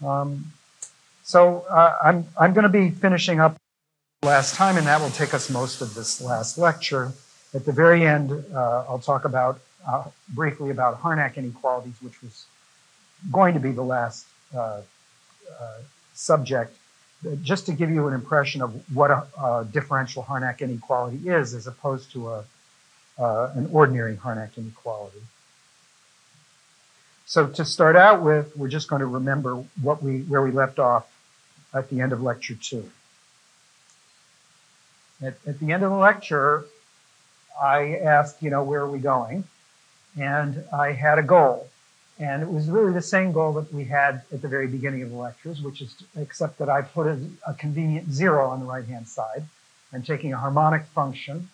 I'm going to be finishing up last time, and that will take us most of this last lecture. At the very end, I'll talk about briefly about Harnack inequalities, which was going to be the last subject, just to give you an impression of what a differential Harnack inequality is, as opposed to an ordinary Harnack inequality. So to start out with, we're just going to remember where we left off at the end of lecture 2. At the end of the lecture, I asked, where are we going? And I had a goal. And it was really the same goal that we had at the very beginning of the lectures, which is, except that I put a convenient 0 on the right-hand side. I'm taking a harmonic function,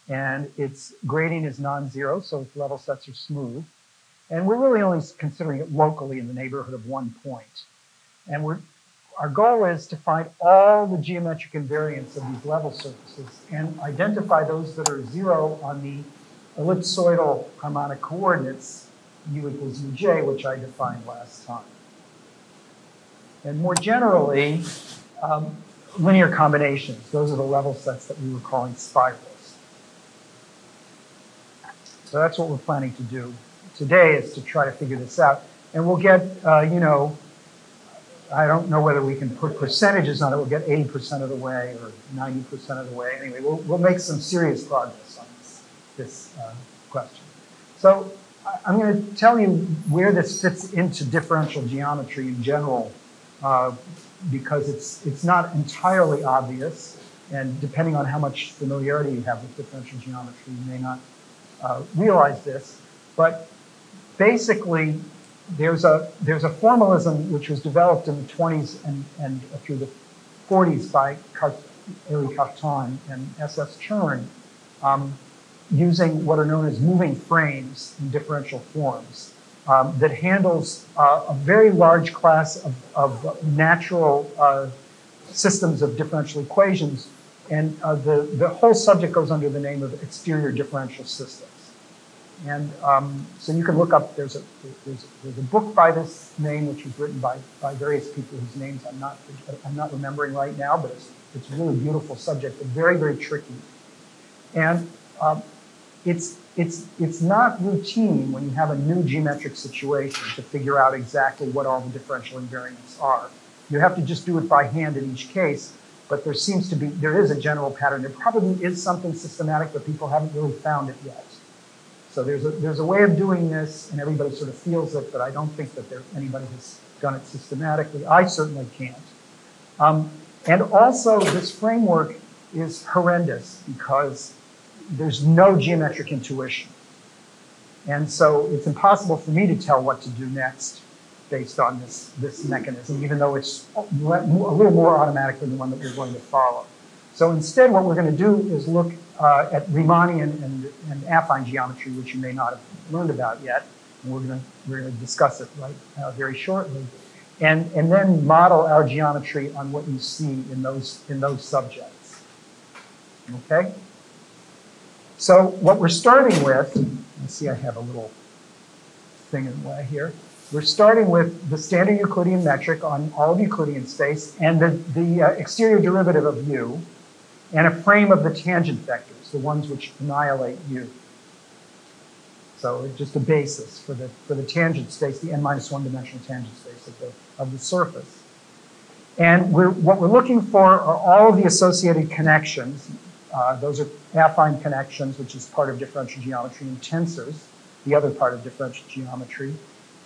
and its gradient is non-zero, so its level sets are smooth. And we're really only considering it locally in the neighborhood of 1 point. And our goal is to find all the geometric invariants of these level surfaces and identify those that are 0 on the ellipsoidal harmonic coordinates, u equals uj, which I defined last time. And more generally, linear combinations. Those are the level sets that we were calling spirals. So that's what we're planning to do today, is to try to figure this out. And we'll get, I don't know whether we can put percentages on it. We'll get 80% of the way or 90% of the way. Anyway, we'll make some serious progress on this question. So I'm going to tell you where this fits into differential geometry in general, because it's not entirely obvious. And depending on how much familiarity you have with differential geometry, you may not realize this. But basically, there's a formalism which was developed in the 20s and through the 40s by Elie Cartan and S.S. Chern, using what are known as moving frames in differential forms, that handles a very large class of natural systems of differential equations. And the whole subject goes under the name of exterior differential systems. And so you can look up, there's a book by this name, which was written by various people whose names I'm not remembering right now, but it's a really beautiful subject, but very, very tricky. And it's not routine when you have a new geometric situation to figure out exactly what all the differential invariants are. You have to just do it by hand in each case, but there is a general pattern. There probably is something systematic, but people haven't really found it yet. So there's a way of doing this, and everybody sort of feels it, but I don't think that anybody has done it systematically. I certainly can't. And also, this framework is horrendous because there's no geometric intuition. And so it's impossible for me to tell what to do next based on this mechanism, even though it's a little more automatic than the one that we're going to follow. So instead, what we're going to do is look at Riemannian and affine geometry, which you may not have learned about yet. And we're going to discuss it very shortly, and then model our geometry on what you see in those subjects. Okay. So what we're starting with, let's see, I have a little thing in the way here. We're starting with the standard Euclidean metric on all of Euclidean space and the exterior derivative of u, and a frame of the tangent vectors, the ones which annihilate u. So it's just a basis for the tangent space, the n-1 dimensional tangent space of the surface. And what we're looking for are all of the associated connections. Those are affine connections, which is part of differential geometry, and tensors, the other part of differential geometry,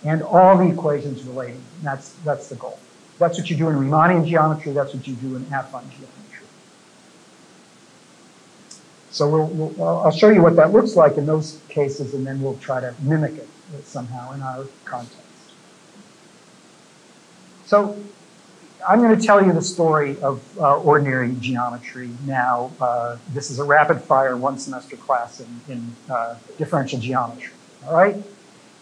and all the equations relating. And that's the goal. That's what you do in Riemannian geometry. That's what you do in affine geometry. So I'll show you what that looks like in those cases, and then we'll try to mimic it somehow in our context. So I'm going to tell you the story of ordinary geometry now. This is a rapid-fire one-semester class in differential geometry, all right?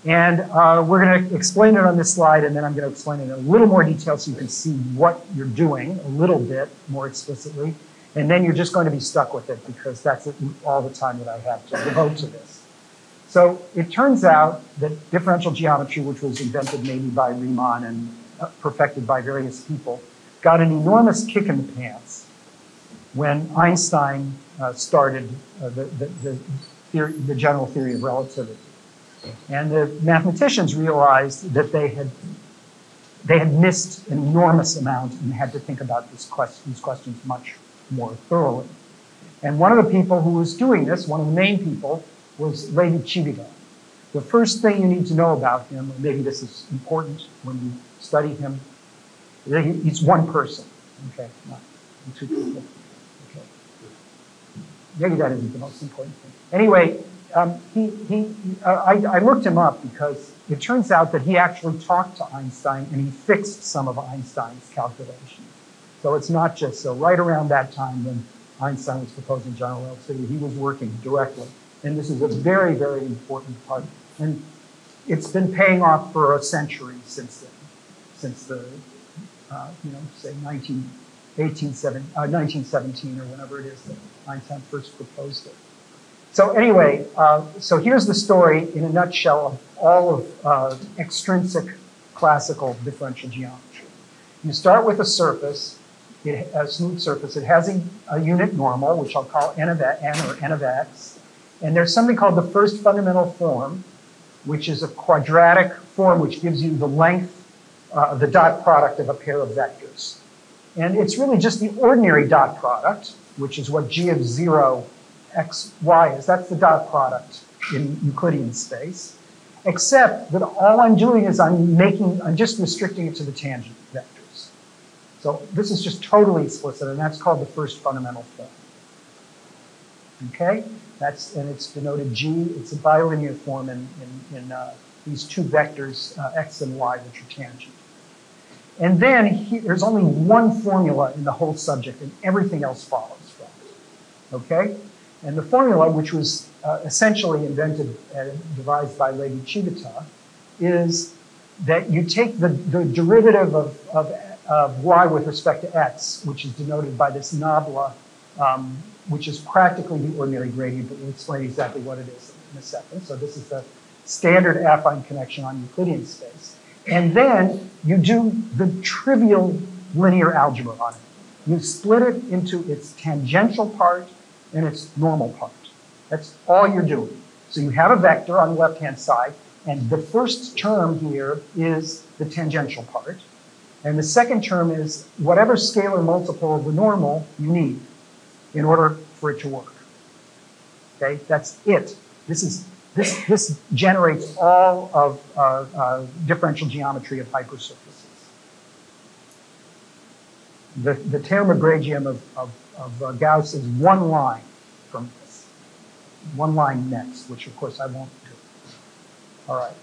And we're going to explain it on this slide, and then I'm going to explain it in a little more detail so you can see what you're doing a little bit more explicitly. And then you're just going to be stuck with it because that's all the time that I have to devote to this. So it turns out that differential geometry, which was invented maybe by Riemann and perfected by various people, got an enormous kick in the pants when Einstein started the general theory of relativity. And the mathematicians realized that they had missed an enormous amount and had to think about these questions much more thoroughly. And one of the people who was doing this, one of the main people, was Levi-Civita. The first thing you need to know about him, and maybe this is important when you study him, he's one person, okay, not two people. Okay. Maybe that isn't the most important thing. Anyway, I looked him up because it turns out that he actually talked to Einstein and he fixed some of Einstein's calculations. So it's not just so. Right around that time when Einstein was proposing general relativity, he was working directly. And this is a very, very important part. And it's been paying off for a century since then, since the, say 1917 or whenever it is that Einstein first proposed it. So anyway, so here's the story in a nutshell of all of extrinsic classical differential geometry. You start with a surface, a smooth surface. It has a unit normal, which I'll call n of n or n of x. And there's something called the first fundamental form, which is a quadratic form which gives you the length of the dot product of a pair of vectors. And it's really just the ordinary dot product, which is what g of 0 x, y is. That's the dot product in Euclidean space, except that all I'm doing is I'm just restricting it to the tangent vectors. So this is just totally explicit, and that's called the first fundamental form. Okay? And it's denoted G. It's a bilinear form in these two vectors, x and y, which are tangent. And then there's only one formula in the whole subject, and everything else follows from it. Okay? And the formula, which was essentially invented and devised by Levi-Civita, is that you take the derivative of y with respect to x, which is denoted by this nabla, which is practically the ordinary gradient, but we'll explain exactly what it is in a second. So this is the standard affine connection on Euclidean space. And then you do the trivial linear algebra on it. You split it into its tangential part and its normal part. That's all you're doing. So you have a vector on the left-hand side, and the first term here is the tangential part. And the second term is whatever scalar multiple of the normal you need in order for it to work. Okay, that's it. This generates all of differential geometry of hypersurfaces. The Termagradient of Gauss is one line from this, one line next, which of course I won't do. All right.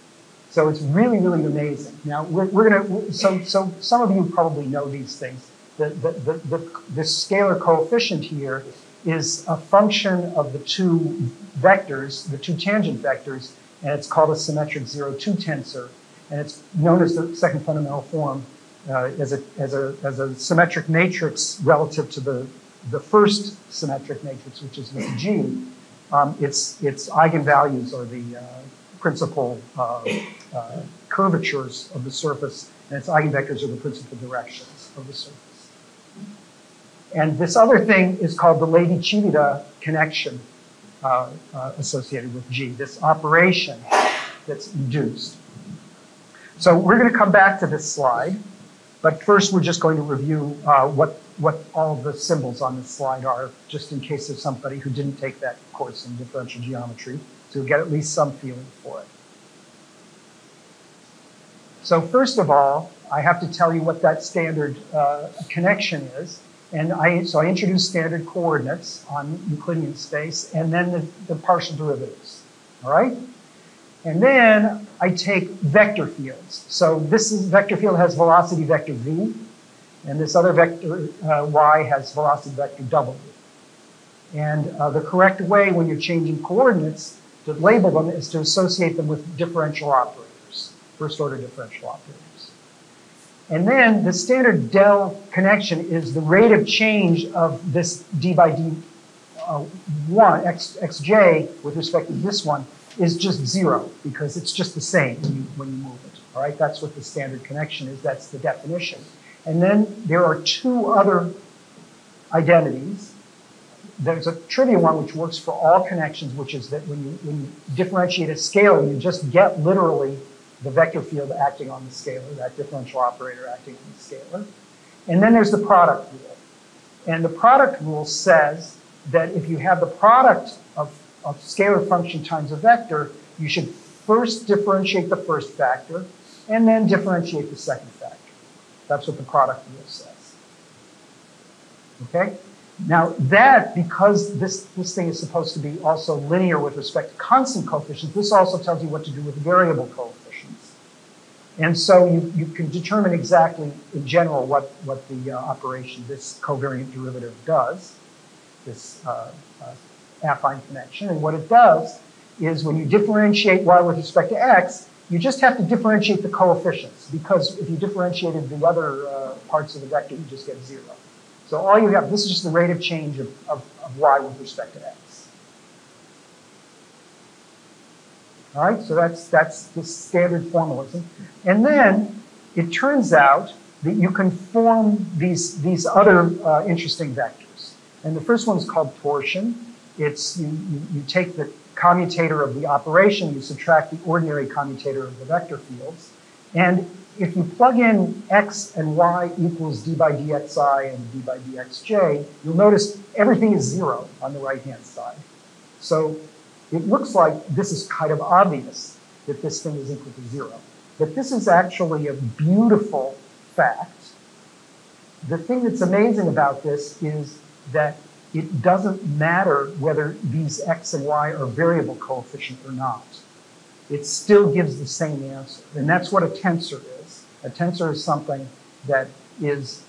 So it's really, really amazing. Now we're gonna. So some of you probably know these things. The scalar coefficient here is a function of the two vectors, the two tangent vectors, and it's called a symmetric 0-2 tensor, and it's known as the second fundamental form as a symmetric matrix relative to the first symmetric matrix, which is with G. Its eigenvalues are the principal curvatures of the surface, and its eigenvectors are the principal directions of the surface. And this other thing is called the Levi-Civita connection associated with G, this operation that's induced. So we're going to come back to this slide, but first we're just going to review what all the symbols on this slide are, just in case there's somebody who didn't take that course in differential geometry, so you'll get at least some feeling for it. So first of all, I have to tell you what that standard connection is. And so I introduce standard coordinates on Euclidean space, and then the partial derivatives, all right? And then I take vector fields. So this vector field has velocity vector v, and this other vector y has velocity vector w. And the correct way when you're changing coordinates to label them is to associate them with differential operators, first order differential operators. And then the standard del connection is the rate of change of this d by d xj with respect to this one is just 0 because it's just the same when you move it. All right, that's what the standard connection is. That's the definition. And then there are two other identities. There's a trivial one which works for all connections, which is that when you differentiate a scalar, you just get literally the vector field acting on the scalar, that differential operator acting on the scalar. And then there's the product rule. And the product rule says that if you have the product of scalar function times a vector, you should first differentiate the first factor and then differentiate the second factor. That's what the product rule says. Okay? Now that, because this thing is supposed to be also linear with respect to constant coefficients, this also tells you what to do with variable coefficients. And so you can determine exactly, in general, what the operation, this covariant derivative does, this affine connection. And what it does is when you differentiate y with respect to x, you just have to differentiate the coefficients, because if you differentiated the other parts of the vector, you just get 0. So all you have, this is just the rate of change of y with respect to x. All right, so that's the standard formalism. And then it turns out that you can form these other interesting vectors. And the first one is called torsion. It's you take the commutator of the operation, you subtract the ordinary commutator of the vector fields, and if you plug in x and y equals d by dxi and d by dxj, you'll notice everything is 0 on the right-hand side. So it looks like this is kind of obvious that this thing is equal to 0. But this is actually a beautiful fact. The thing that's amazing about this is that it doesn't matter whether these x and y are variable coefficient or not. It still gives the same answer. And that's what a tensor is. A tensor is something that is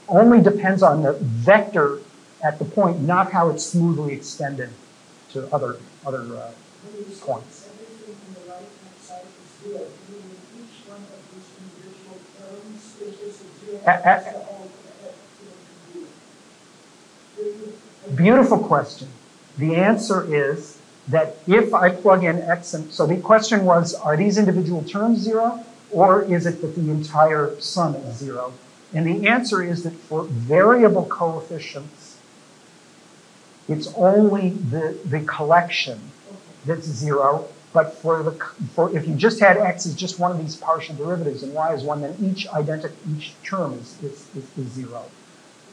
only depends on the vector at the point, not how it's smoothly extended to other points. Everything on the right-hand side is 0. Meaning each one of these individual terms is just a 0. That's the whole Beautiful question. The answer is that if I plug in x and, so the question was, are these individual terms 0, or is it that the entire sum is 0? And the answer is that for variable coefficients, it's only the collection that's 0. But if you just had x as just one of these partial derivatives and y is one, then each term is 0.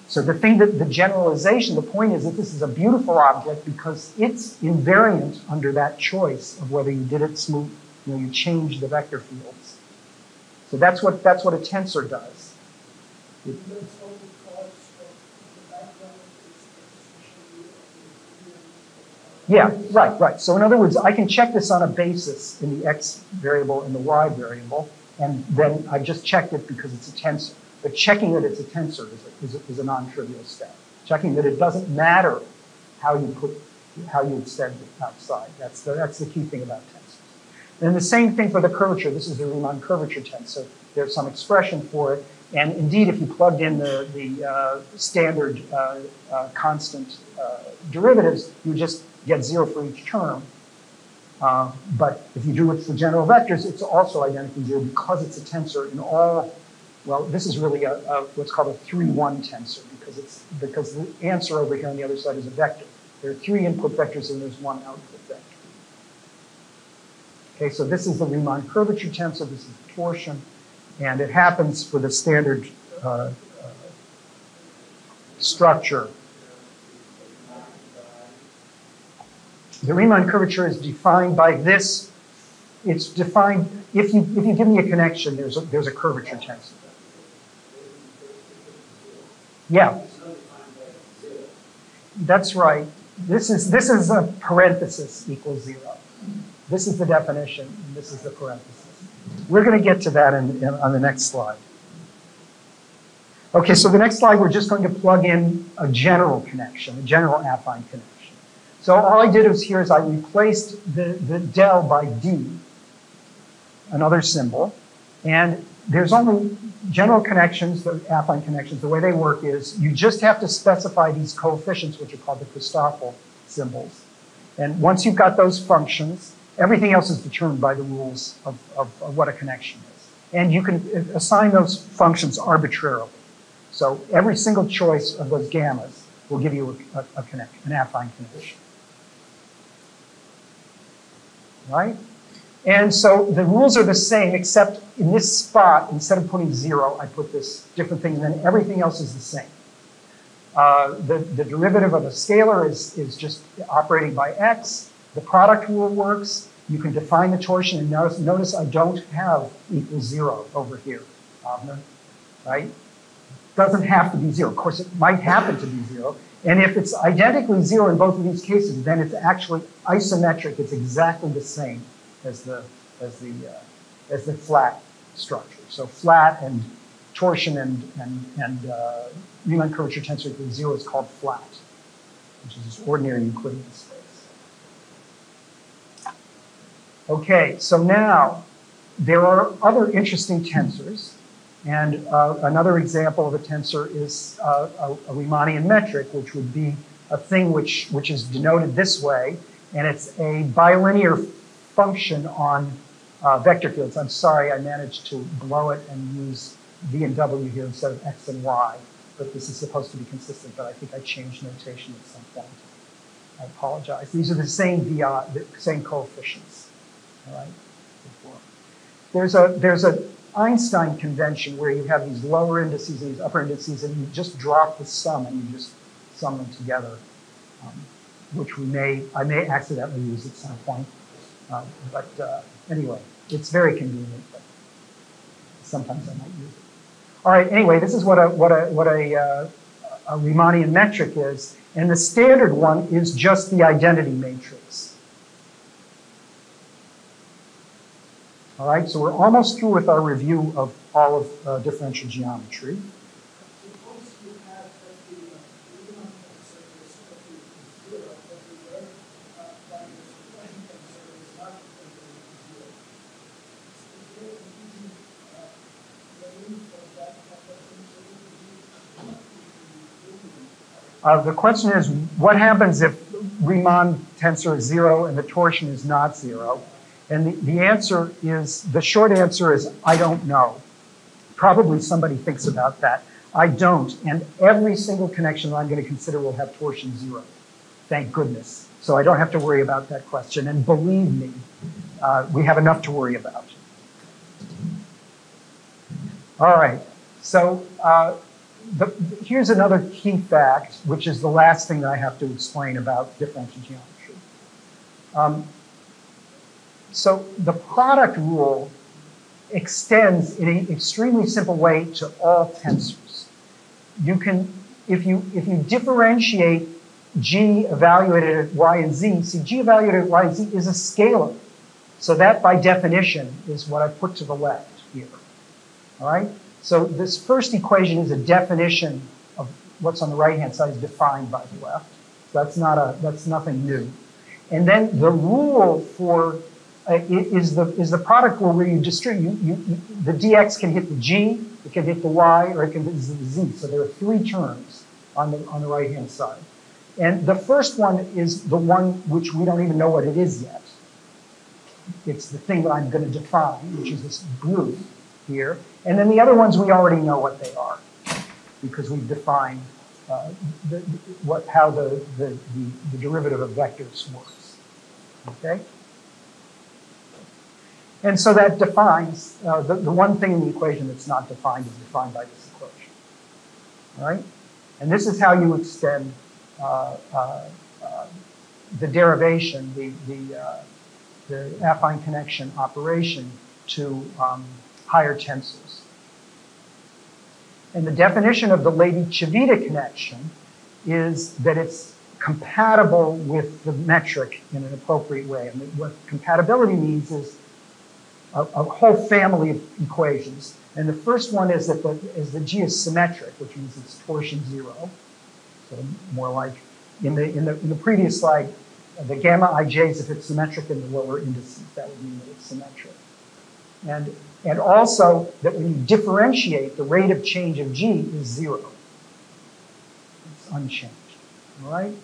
So the thing that the generalization, the point is that this is a beautiful object because it's invariant under that choice of whether you did it smooth, you change the vector fields. So that's what a tensor does. Yeah, right. So in other words, I can check this on a basis in the x variable and the y variable, and then I just checked it because it's a tensor. But checking that it's a tensor is a non-trivial step. Checking that it doesn't matter how you extend it outside. That's the key thing about tensors. And the same thing for the curvature. This is the Riemann curvature tensor. There's some expression for it. And indeed, if you plugged in the standard constant derivatives, you just get 0 for each term. But if you do it for general vectors, it's also identically 0 because it's a tensor in all. Well, this is really what's called a 3-1 tensor because the answer over here on the other side is a vector. There are 3 input vectors and there's 1 output vector. Okay, so this is the Riemann curvature tensor. This is the torsion, and it happens for the standard structure. The Riemann curvature is defined by this. It's defined if you give me a connection. There's a curvature tensor. Yeah, that's right. This is a parenthesis equals 0. This is the definition, and this is the parenthesis. We're going to get to that on the next slide. Okay, so the next slide, we're just going to plug in a general connection, a general affine connection. So all I did here is I replaced the del by d, another symbol, and there's only general connections, the affine connections. The way they work is you just have to specify these coefficients, which are called the Christoffel symbols. And once you've got those functions, Everything else is determined by the rules of what a connection is. And you can assign those functions arbitrarily. So every single choice of those gammas will give you an affine connection. Right? And so the rules are the same, except in this spot, instead of putting 0, I put this different thing, and then everything else is the same. The derivative of a scalar is just operating by x. The product rule works. You can define the torsion, and notice I don't have equals 0 over here, right? Doesn't have to be 0. Of course, it might happen to be 0. And if it's identically 0 in both of these cases, then it's actually isometric. It's exactly the same as the flat structure. So flat and torsion and Riemann curvature tensor equals 0 is called flat, which is just ordinary Euclidean space. Okay, so now there are other interesting tensors. And another example of a tensor is a Riemannian metric, which would be a thing which is denoted this way, and it's a bilinear function on vector fields. I'm sorry, I managed to blow it and use v and w here instead of x and y, but this is supposed to be consistent, but I think I changed notation at some point. I apologize. These are the same coefficients, all right? There's a Einstein convention where you have these lower indices and these upper indices, and you just drop the sum and you just sum them together, which I may accidentally use at some point. But anyway, it's very convenient, but sometimes I might use it. All right, anyway, this is what a Riemannian metric is, and the standard one is just the identity matrix. All right, so we're almost through with our review of all of differential geometry. Suppose you have that the Riemann tensor is equal to 0 everywhere, but the suppression tensor is not equal to 0. Is there an easy way for that tensor? The question is, what happens if Riemann tensor is 0 and the torsion is not 0? And the answer is, the short answer is, I don't know. Probably somebody thinks about that. I don't, and every single connection that I'm going to consider will have torsion 0. Thank goodness. So I don't have to worry about that question, and believe me, we have enough to worry about. All right, so here's another key fact, which is the last thing that I have to explain about differential geometry. So the product rule extends in an extremely simple way to all tensors. You can, if you differentiate G evaluated at y and z, see G evaluated at y and z is a scalar. So that by definition is what I put to the left here. All right? So this first equation is a definition of what's on the right-hand side is defined by the left. So that's nothing new. And then the rule for is the product rule where you distribute, the dx can hit the g, it can hit the y, or it can hit the z. So there are 3 terms on the right-hand side. And the first one is the one which we don't even know what it is yet. It's the thing that I'm going to define, which is this blue here. And then the other ones we already know what they are, because we've defined how the derivative of vectors works. Okay? And so that defines, the one thing in the equation that's not defined is defined by this equation. All right? And this is how you extend the derivation, the affine connection operation to higher tensors. And the definition of the Levi-Civita connection is that it's compatible with the metric in an appropriate way. And what compatibility means is a whole family of equations. And the first one is that the G is symmetric, which means it's torsion 0. So more like in the previous slide, the gamma ij's, if it's symmetric in the lower indices, that would mean that it's symmetric. And also that when you differentiate, the rate of change of G is 0. It's unchanged. All right?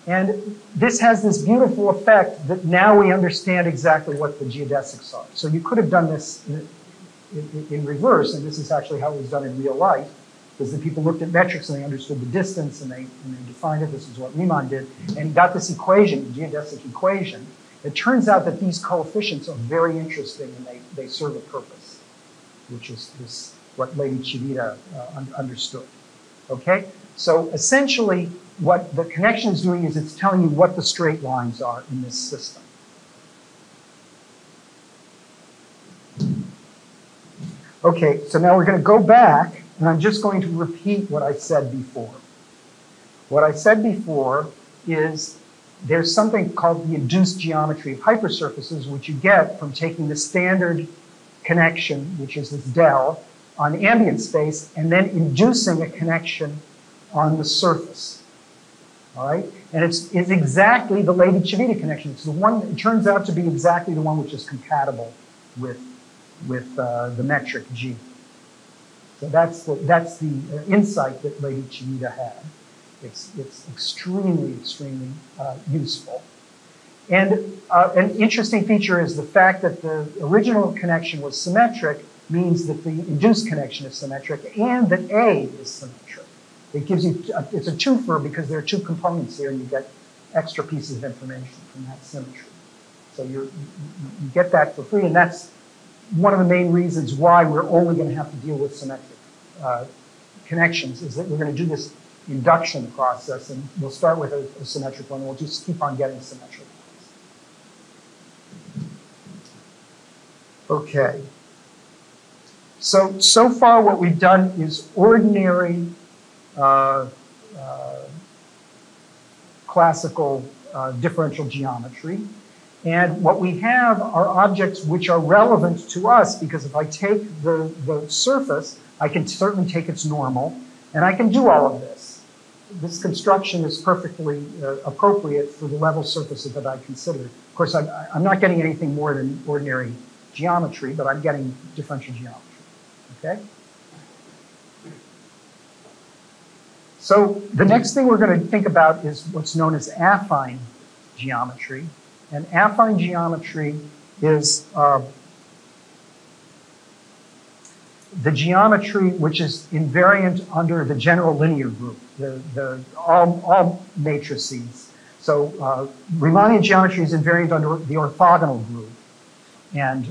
And this has this beautiful effect that now we understand exactly what the geodesics are. So you could have done this in reverse, and this is actually how it was done in real life, because the people looked at metrics and they understood the distance and they defined it. This is what Riemann did, and he got this equation, the geodesic equation. It turns out that these coefficients are very interesting and they serve a purpose, which is what Lady Civita understood. Okay, so essentially what the connection is doing is it's telling you what the straight lines are in this system. Okay, so now we're going to go back, and I'm just going to repeat what I said before. What I said before is there's something called the induced geometry of hypersurfaces, which you get from taking the standard connection, which is this del, on ambient space, and then inducing a connection on the surface. All right? And it's exactly the Lady Civita connection. It's the one, it turns out to be exactly the one which is compatible with the metric G. So that's the insight that Lady Civita had. It's extremely, extremely useful. And an interesting feature is the fact that the original connection was symmetric means that the induced connection is symmetric and that A is symmetric. It gives you, it's a twofer because there are two components here and you get extra pieces of information from that symmetry. So you get that for free, and that's one of the main reasons why we're only going to have to deal with symmetric connections, is that we're going to do this induction process, and we'll start with a symmetric one, and we'll just keep on getting symmetric ones. Okay. So far what we've done is ordinary classical differential geometry. And what we have are objects which are relevant to us, because if I take the surface, I can certainly take its normal, and I can do all of this. This construction is perfectly appropriate for the level surfaces that I consider. Of course, I'm not getting anything more than ordinary geometry, but I'm getting differential geometry. Okay? So the next thing we're going to think about is what's known as affine geometry. And affine geometry is the geometry which is invariant under the general linear group, all matrices. So Riemannian geometry is invariant under the orthogonal group,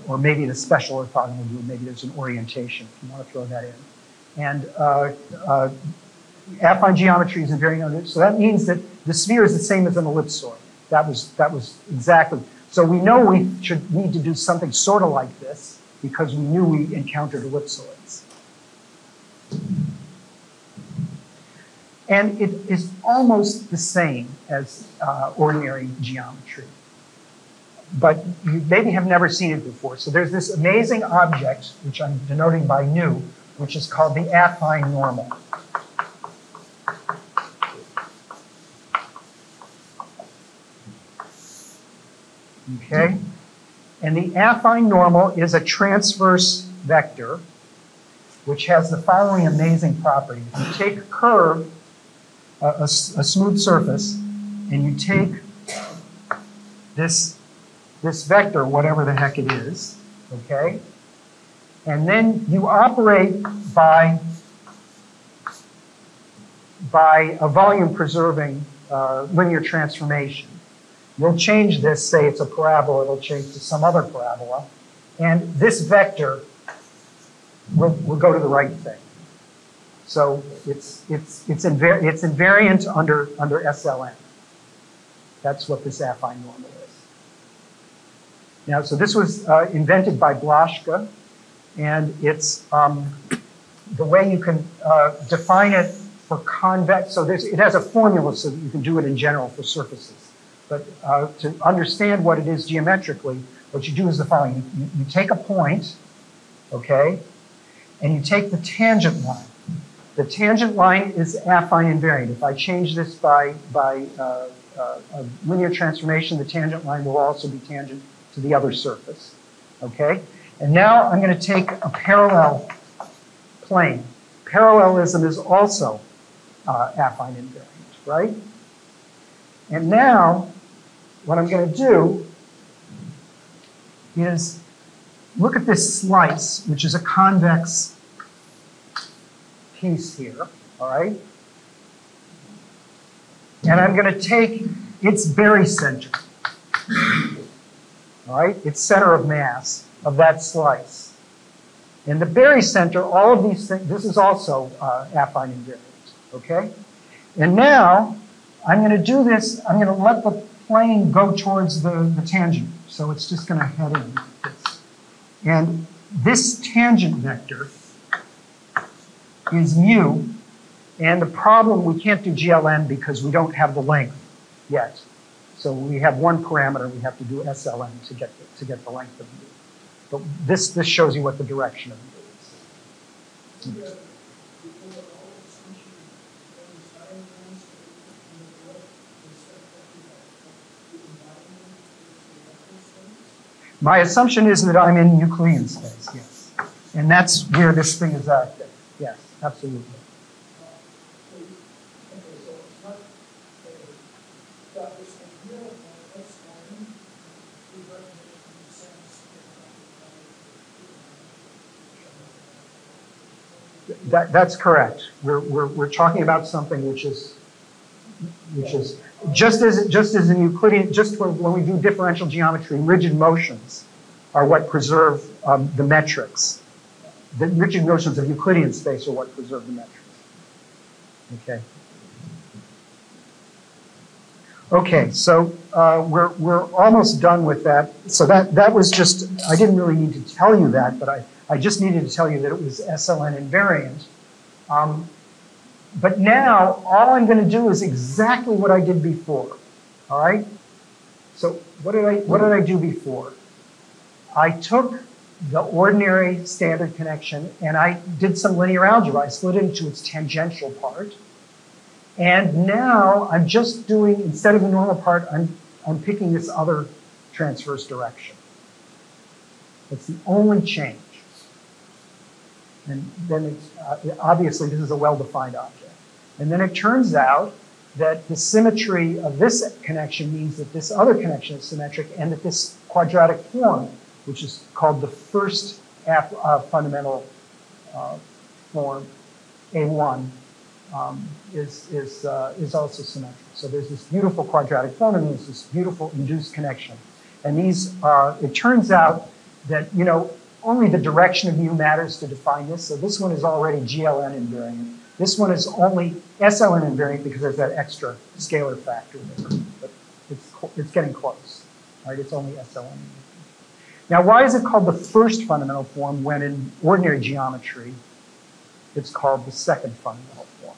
or maybe the special orthogonal group. Maybe there's an orientation if you want to throw that in. And affine geometry is invariant under it. So that means that the sphere is the same as an ellipsoid. That was exactly. So we know we should need to do something sort of like this because we knew we encountered ellipsoids. And it is almost the same as ordinary geometry. But you maybe have never seen it before. So there's this amazing object, which I'm denoting by nu, which is called the affine normal. Okay? And the affine normal is a transverse vector which has the following amazing property. If you take a curve, a smooth surface, and you take this vector, whatever the heck it is, okay? And then you operate by a volume-preserving linear transformation. You'll change this, say it's a parabola, it'll change to some other parabola, and this vector will go to the right thing. So it's invariant under SLN. That's what this affine normal is. Now, so this was invented by Blaschke, and it's the way you can define it for convex. So it has a formula so that you can do it in general for surfaces. But to understand what it is geometrically, what you do is the following. You take a point, okay, and you take the tangent line. The tangent line is affine invariant. If I change this by a linear transformation, the tangent line will also be tangent to the other surface, okay? And now I'm going to take a parallel plane. Parallelism is also affine invariant, right? And now, what I'm going to do is look at this slice, which is a convex piece here, all right? And I'm going to take its barycenter, all right? Its center of mass of that slice. And the barycenter, all of these things, this is also affine invariant, okay? And now, I'm going to do this, I'm going to let the plane go towards the tangent. So it's just going to head in like this. And this tangent vector is mu. And the problem, we can't do GLN because we don't have the length yet. So we have one parameter, we have to do SLN to get the length of mu. But this shows you what the direction of mu is. My assumption is that I'm in Euclidean space, yes. And that's where this thing is active. Yes, absolutely. That's correct. We're talking about something which is just as in Euclidean, just when we do differential geometry, rigid motions are what preserve the metrics. The rigid motions of Euclidean space are what preserve the metrics. Okay. Okay, so we're almost done with that. So that was just, I didn't really need to tell you that, but I just needed to tell you that it was SLN invariant. But now, all I'm going to do is exactly what I did before, all right? So what did I do before? I took the ordinary standard connection, and I did some linear algebra. I split it into its tangential part. And now I'm just doing, instead of the normal part, I'm picking this other transverse direction. That's the only change. And then it's, obviously this is a well-defined object. And then it turns out that the symmetry of this connection means that this other connection is symmetric, and that this quadratic form, which is called the first fundamental form, A1, is also symmetric. So there's this beautiful quadratic form, and there's this beautiful induced connection. And these, it turns out that, you know, only the direction of mu matters to define this. So this one is already GLN invariant. This one is only SLN invariant because there's that extra scalar factor there. But it's getting close, right? It's only SLN invariant. Now, why is it called the first fundamental form when in ordinary geometry it's called the second fundamental form?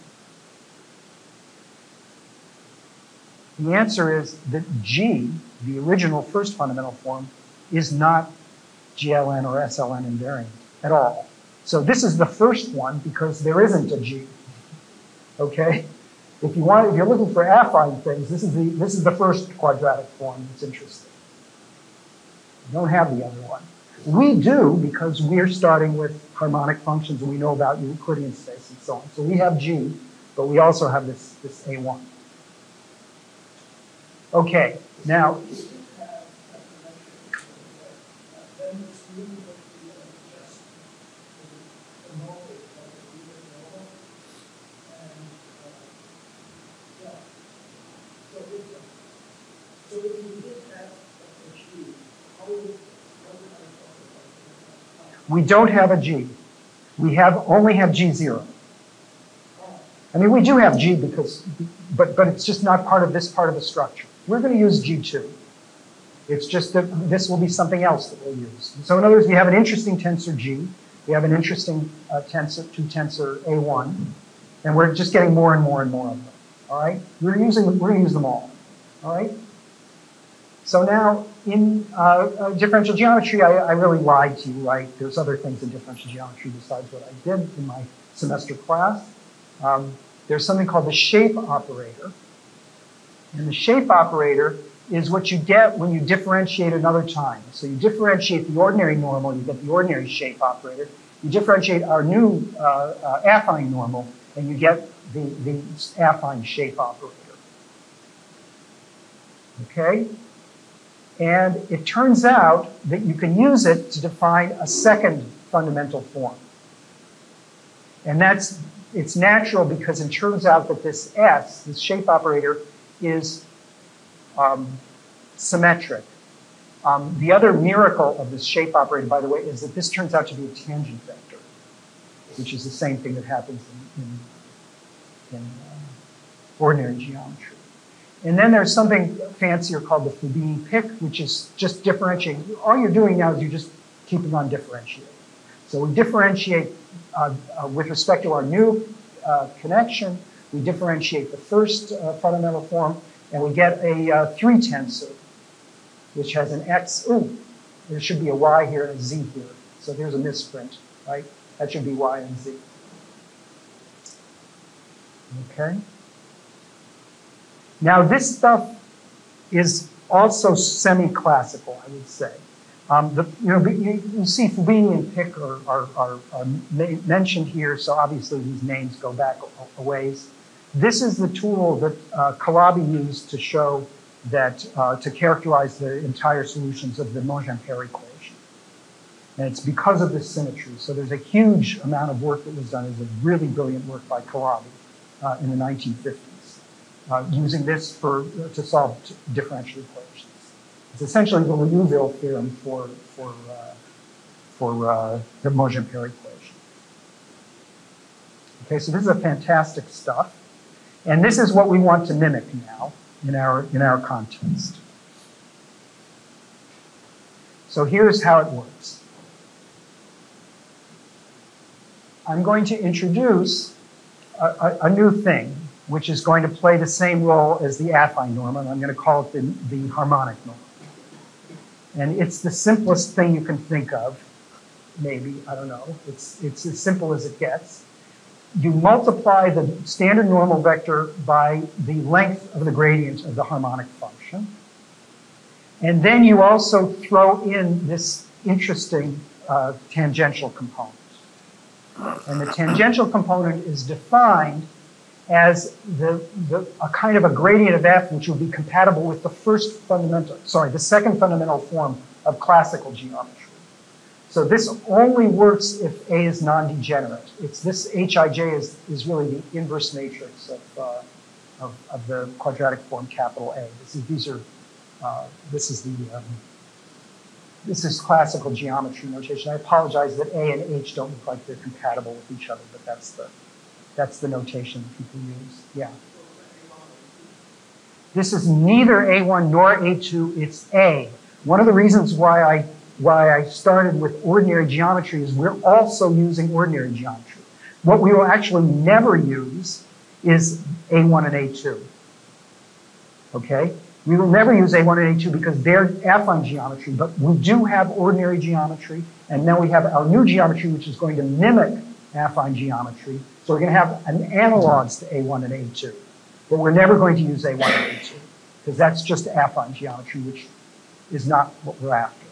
The answer is that G, the original first fundamental form, is not GLN or SLN invariant at all. So this is the first one because there isn't a G. Okay? If you're looking for affine things, this is the first quadratic form that's interesting. You don't have the other one. We do because we're starting with harmonic functions and we know about Euclidean space and so on. So we have G, but we also have this A1. Okay, now. We don't have a G. We only have G0. I mean, we do have G but it's just not part of this part of the structure. We're going to use G2. It's just that this will be something else that we'll use. So in other words, we have an interesting tensor G. We have an interesting two-tensor A1. And we're just getting more and more and more of them. All right? We're going to use them all. All right? So now, in differential geometry, I really lied to you, right? There's other things in differential geometry besides what I did in my semester class. There's something called the shape operator. And the shape operator is what you get when you differentiate another time. So you differentiate the ordinary normal, you get the ordinary shape operator. You differentiate our new affine normal, and you get the affine shape operator. Okay? And it turns out that you can use it to define a second fundamental form. And it's natural because it turns out that this S, this shape operator, is symmetric. The other miracle of this shape operator, by the way, is that this turns out to be a tangent vector, which is the same thing that happens in ordinary geometry. And then there's something fancier called the Fubini pick, which is just differentiating. All you're doing now is you're just keeping on differentiating. So we differentiate with respect to our new connection. We differentiate the first fundamental form, and we get a 3 tensor, which has an x. Ooh, there should be a y here and a z here. So there's a misprint, right? That should be y and z. Okay. Now, this stuff is also semi-classical, I would say. You see Fubini and Pick are mentioned here, so obviously these names go back a ways. This is the tool that Calabi used to show that, to characterize the entire solutions of the Monge-Ampère equation. And it's because of this symmetry. So there's a huge amount of work that was done. It's a really brilliant work by Calabi in the 1950s. Using this to solve differential equations. It's essentially the Liouville theorem for the Monge-Ampère equation. Okay, so this is a fantastic stuff, and this is what we want to mimic now in our context. So here's how it works. I'm going to introduce a new thing, which is going to play the same role as the affine norm, and I'm going to call it the harmonic norm. And it's the simplest thing you can think of, maybe, I don't know. It's as simple as it gets. You multiply the standard normal vector by the length of the gradient of the harmonic function. And then you also throw in this interesting tangential component. And the tangential component is defined as a kind of a gradient of f, which will be compatible with the second fundamental form of classical geometry. So this only works if A is non-degenerate. This Hij is really the inverse matrix of the quadratic form capital A. This is classical geometry notation. I apologize that A and H don't look like they're compatible with each other, but that's the notation that people use. Yeah. This is neither A1 nor A2, it's A. One of the reasons why I started with ordinary geometry is we're also using ordinary geometry. What we will actually never use is A1 and A2. Okay? We will never use A1 and A2 because they're affine geometry, but we do have ordinary geometry, and then we have our new geometry, which is going to mimic affine geometry. So we're going to have an analogs to A1 and A2. But we're never going to use A1 and A2, because that's just affine geometry, which is not what we're after.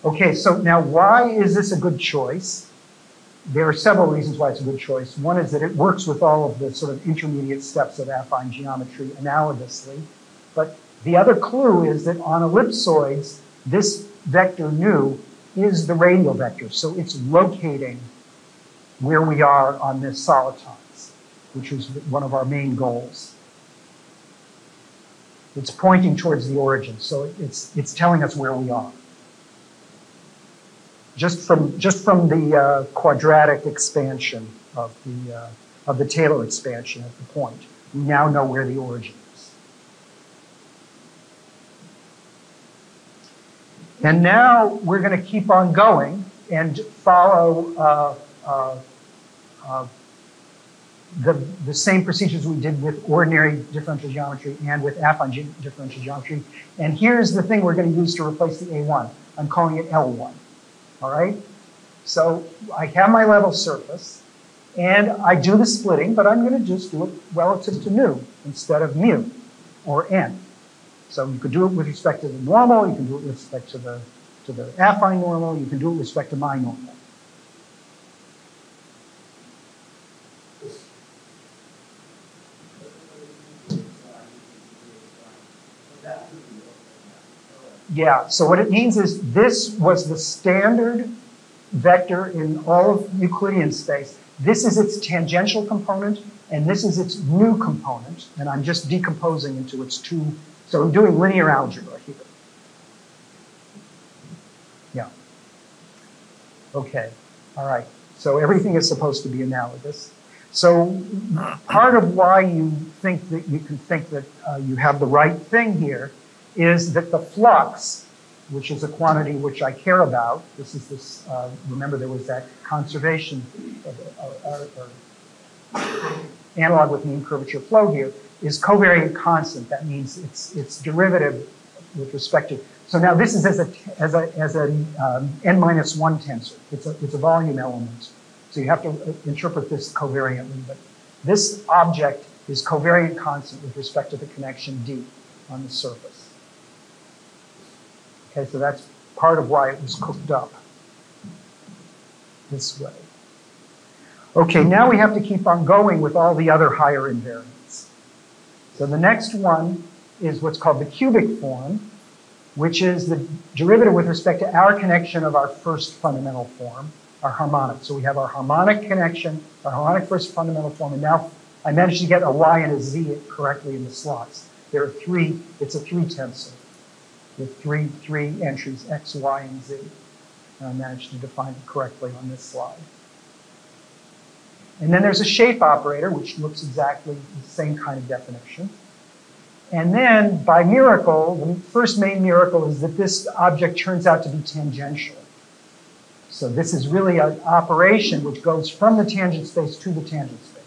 Okay, so now why is this a good choice? There are several reasons why it's a good choice. One is that it works with all of the sort of intermediate steps of affine geometry analogously. But the other clue is that on ellipsoids, this vector nu is the radial vector. So it's locating where we are on this solitons, which was one of our main goals. It's pointing towards the origin. So it's telling us where we are. Just from the quadratic expansion of the Taylor expansion at the point, we now know where the origin is. And now we're going to keep on going and follow the same procedures we did with ordinary differential geometry and with affine differential geometry. And here's the thing we're going to use to replace the A1. I'm calling it L1. All right, so I have my level surface, and I do the splitting, but I'm going to just do it relative to nu instead of mu or n. So you could do it with respect to the normal, you can do it with respect to the affine normal, you can do it with respect to my normal. Yeah, so what it means is this was the standard vector in all of Euclidean space. This is its tangential component, and this is its new component, and I'm just decomposing into its two. So I'm doing linear algebra here. Yeah. Okay, all right. So everything is supposed to be analogous. So part of why you think that you can think that you have the right thing here is that the flux, which is a quantity which I care about, this is this, remember there was that conservation analog with mean curvature flow here, is covariant constant. That means its derivative with respect to, so now this is as an n-1 tensor. It's a volume element. So you have to interpret this covariantly, but this object is covariant constant with respect to the connection D on the surface. Okay, so that's part of why it was cooked up this way. Okay, now we have to keep on going with all the other higher invariants. So the next one is what's called the cubic form, which is the derivative with respect to our connection of our first fundamental form, our harmonic. So we have our harmonic connection, our harmonic first fundamental form, and now I managed to get a y and a z correctly in the slots. There are three, it's a three tensor with three entries, x, y, and z. And I managed to define it correctly on this slide. And then there's a shape operator, which looks exactly the same kind of definition. And then, by miracle, the first main miracle is that this object turns out to be tangential. So this is really an operation which goes from the tangent space to the tangent space.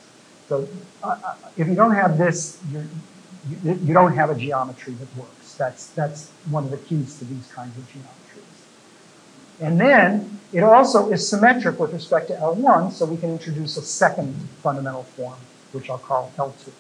So if you don't have this, you don't have a geometry that works. That's one of the keys to these kinds of geometries. And then it also is symmetric with respect to L1, so we can introduce a second fundamental form, which I'll call L2.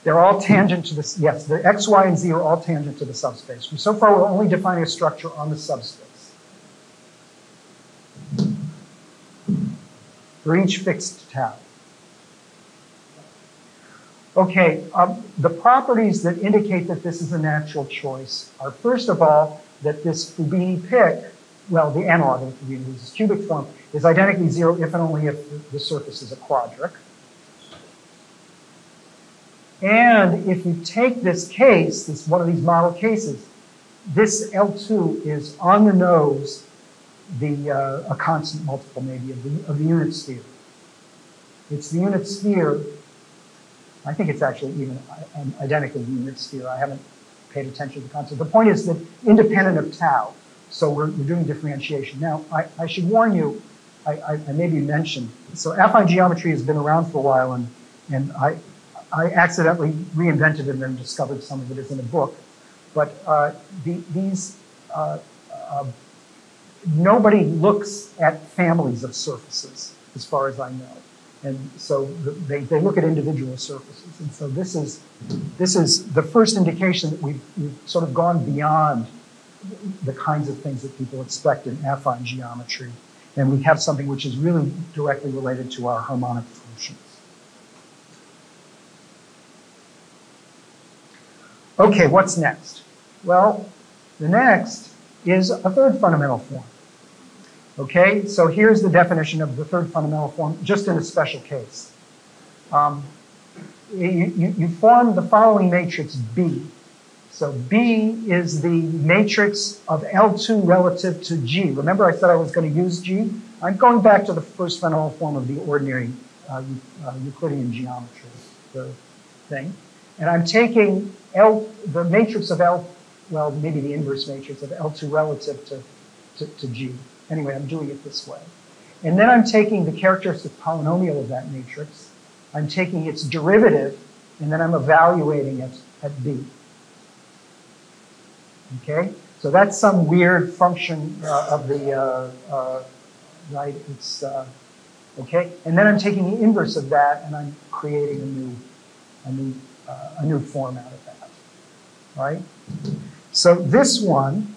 They're all tangent to this, yes, the x, y, and z are all tangent to the subspace. So far, we're only defining a structure on the subspace for each fixed tau. Okay, the properties that indicate that this is a natural choice are, first of all, that this Fubini pick, well, the analog of Fubini, which is cubic form, is identically zero if and only if the surface is a quadric. And if you take this case, this one of these model cases, this L2 is on the nose, a constant multiple maybe of the unit sphere. It's the unit sphere. I think it's actually even identical to the unit sphere. I haven't paid attention to the concept. The point is that independent of tau, so we're doing differentiation. Now, I should warn you, I maybe mentioned, so affine geometry has been around for a while, and I accidentally reinvented it and then discovered some of it is in a book. But nobody looks at families of surfaces, as far as I know. And so they look at individual surfaces. And so this is the first indication that we've sort of gone beyond the kinds of things that people expect in affine geometry. And we have something which is really directly related to our harmonic functions. Okay, what's next? Well, the next is a third fundamental form. Okay, so here's the definition of the third fundamental form, just in a special case. You form the following matrix B. So B is the matrix of L2 relative to G. Remember I said I was going to use G? I'm going back to the first fundamental form of the ordinary Euclidean geometry, the thing. And I'm taking the matrix of L, well, maybe the inverse matrix of L2 relative to G. Anyway, I'm doing it this way. And then I'm taking the characteristic polynomial of that matrix. I'm taking its derivative, and then I'm evaluating it at B. Okay? So that's some weird function of the, right? It's, okay? And then I'm taking the inverse of that, and I'm creating a new form out of that, right? So this one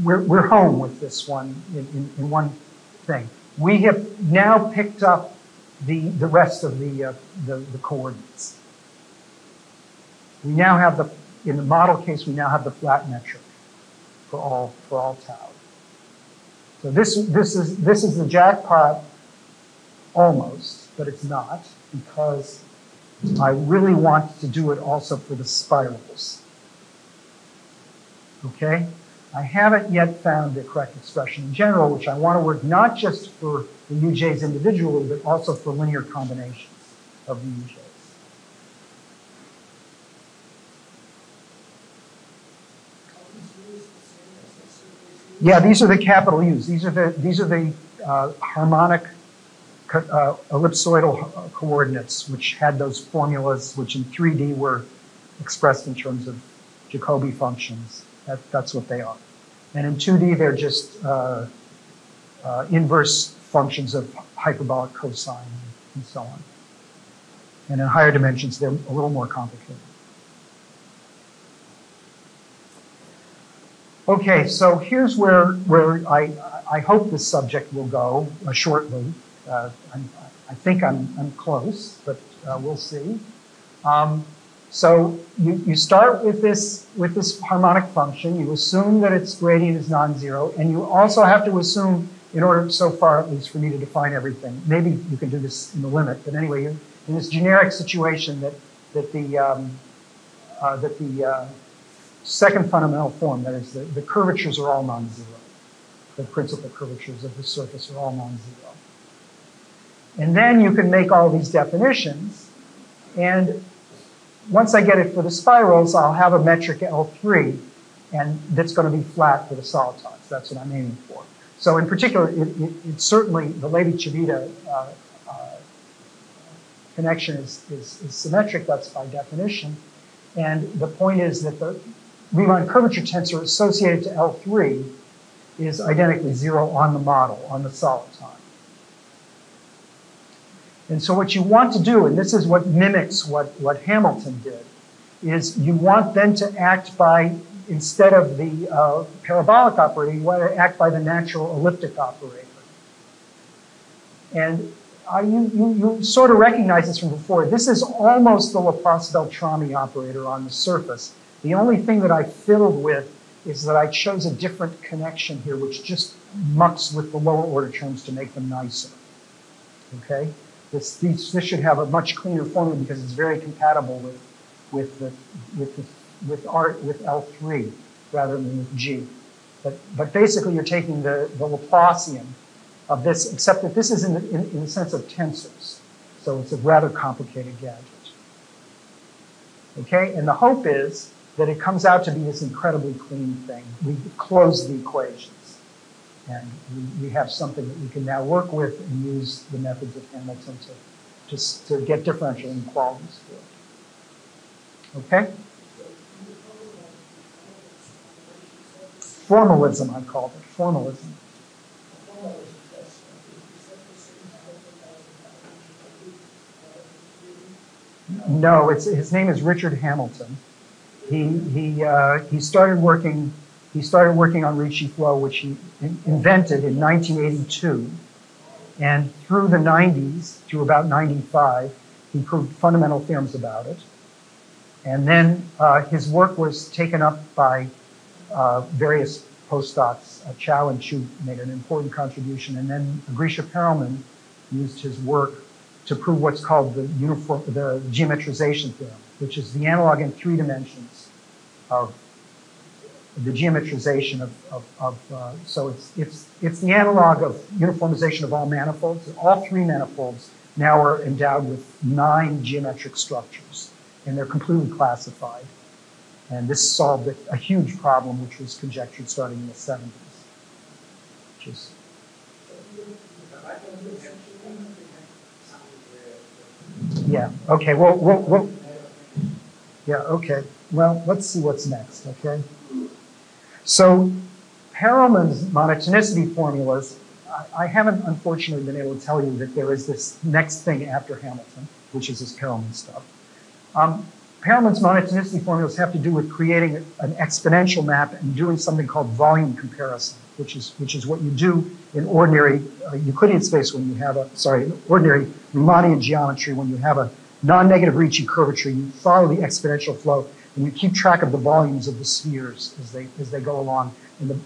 we're home with this one in one thing. We have now picked up the rest of the coordinates. We now have in the model case, we now have the flat metric for all tau. So this is the jackpot almost, but it's not, because I really want to do it also for the spirals. Okay? I haven't yet found the correct expression in general, which I want to work not just for the UJs individually, but also for linear combinations of the UJs. Yeah, these are the capital U's. These are the harmonic ellipsoidal coordinates, which had those formulas, which in 3D were expressed in terms of Jacobi functions. That's what they are. And in 2D, they're just inverse functions of hyperbolic cosine and so on. And in higher dimensions, they're a little more complicated. Okay, so here's where I hope this subject will go shortly. I think I'm close, but we'll see. So you start with this harmonic function. You assume that its gradient is non-zero, and you also have to assume, in order, so far at least, for me to define everything. Maybe you can do this in the limit, but anyway, in this generic situation that the second fundamental form, that is, the curvatures are all non-zero. The principal curvatures of the surface are all non-zero. And then you can make all these definitions, and once I get it for the spirals, I'll have a metric L3, and that's going to be flat for the solids. That's what I'm aiming for. So in particular, it's certainly the Levi-Civita connection is symmetric. That's by definition. And the point is that the Riemann curvature tensor associated to L3 is identically zero on the model, on the solid time. And so what you want to do, and this is what mimics what Hamilton did, is you want then to act by, instead of the parabolic operator, you want to act by the natural elliptic operator. And you sort of recognize this from before. This is almost the Laplace-Beltrami operator on the surface. The only thing that I fiddled with is that I chose a different connection here, which just mucks with the lower order terms to make them nicer. Okay? This should have a much cleaner formula because it's very compatible with L3 rather than with G. But basically, you're taking the Laplacian of this, except that this is in the sense of tensors. So it's a rather complicated gadget. Okay, and the hope is that it comes out to be this incredibly clean thing. We close the equations, and we have something that we can now work with and use the methods of Hamilton to get differential inequalities for it. Okay? Formalism, I called it. Formalism. No, his name is Richard Hamilton. He started working on Richie flow, which he invented in 1982, and through the 90s, through about 95, he proved fundamental theorems about it. And then his work was taken up by various postdocs. Chow and Chu made an important contribution, and then Grisha Perelman used his work to prove what's called the geometrization theorem, which is the analog in 3 dimensions of the geometrization so it's the analog of uniformization of all manifolds. All 3 manifolds now are endowed with 9 geometric structures, and they're completely classified. And this solved a huge problem, which was conjectured starting in the 70s. Which is yeah. Okay. Well. Yeah. Okay. Well, let's see what's next. Okay. So, Perelman's monotonicity formulas. I haven't, unfortunately, been able to tell you that there is this next thing after Hamilton, which is this Perelman stuff. Perelman's monotonicity formulas have to do with creating an exponential map and doing something called volume comparison. which is what you do in ordinary Euclidean space when you have ordinary Riemannian geometry when you have a non-negative Ricci curvature. You follow the exponential flow and you keep track of the volumes of the spheres as they go along, and